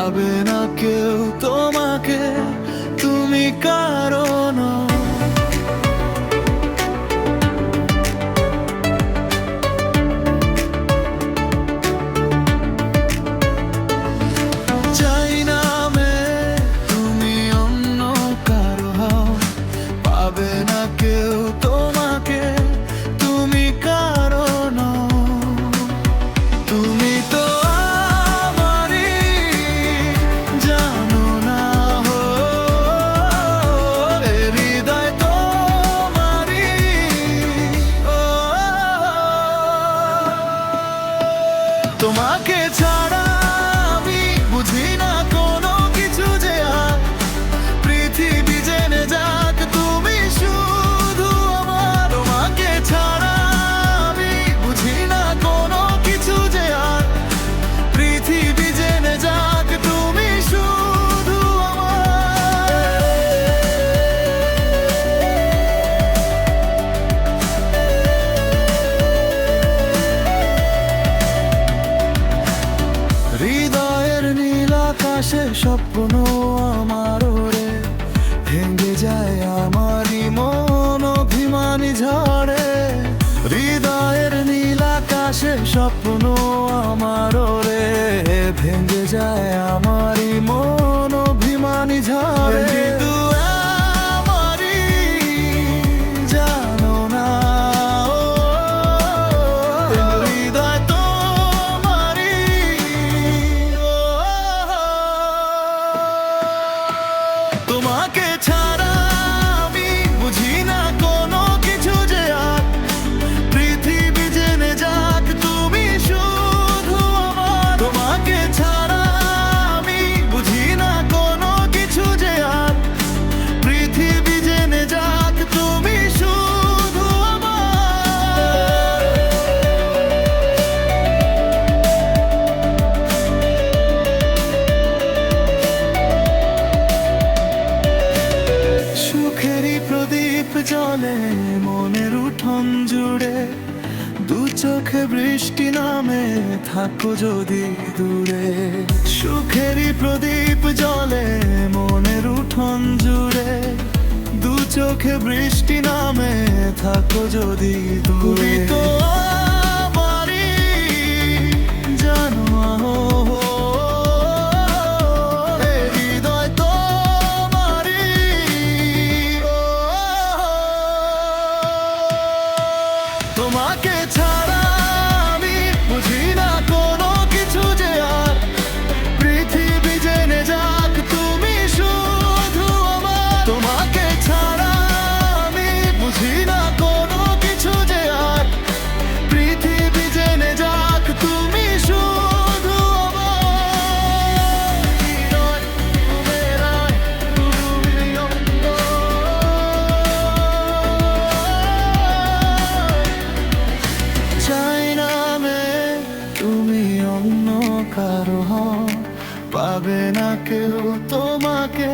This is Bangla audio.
পাবে না কেউ তোমাকে, তুমি কারো নও। চাই না আমি তুমি অন্য কারো হও, পাবে না কেউ তোমাকে, তুমি কারো নও। তুমি তো আমারই, জানো না হো, এ হৃদয় তোমারই। ও তোমাকে ছাড়া আমি বুঝি না কোনো কিছু যে আর, পৃথিবী জেনে যাক তুমি শুধু আমার। তোমাকে ছাড়া আমি বুঝি না কোনো কিছু যে আর, পৃথিবী জেনে যাক তুমি শুধু আমার। হৃদয়ের নীল আকাশে স্বপ্ন আমার রে, ভেঙে যায় আমারই মন অভিমানী ঝড়ে। হৃদয়ের নীল আকাশে স্বপ্ন আমার রে, ভেঙে যায় আমারই মন অভিমানী ঝড়ে। কিন্তু আমারই, জানো না ও, হৃদয় তোমারই। ও তোমাকে ছাড়া আমি বুঝি না কোনো কিছু যে আর, পৃথিবী জেনে যাক তুমি শুধু আমার। তোমাকে ছাড়া আমি বুঝি না কোনো কিছু যে আর, পৃথিবী জেনে যাক তুমি শুধু আমার। সুখেরই প্রদীপ জ্বলে মনের উঠোন জুড়ে, দু চোখে বৃষ্টি নামে থাকো যদি দূরে। সুখেরই প্রদীপ জ্বলে মনের উঠোন জুড়ে, দু চোখে বৃষ্টি নামে থাকো যদি দূরে। তো আমারই, জানো আহো, এ হৃদয় তোমারই। ও তোমাকে ছাড়া আমি বুঝি না কোনো কিছু যে আর, পৃথিবী জেনে যাক তুমি শুধু আমার। তোমাকে ছাড়া আমি বুঝি না কোনো কিছু যে আর, পৃথিবী জেনে যাক তুমি শুধু আমার। হৃদয় তোমার, তুমি অন্য। চাই না আমি তুমি অন্য কারো হও, পাবে না কেউ তোমাকে,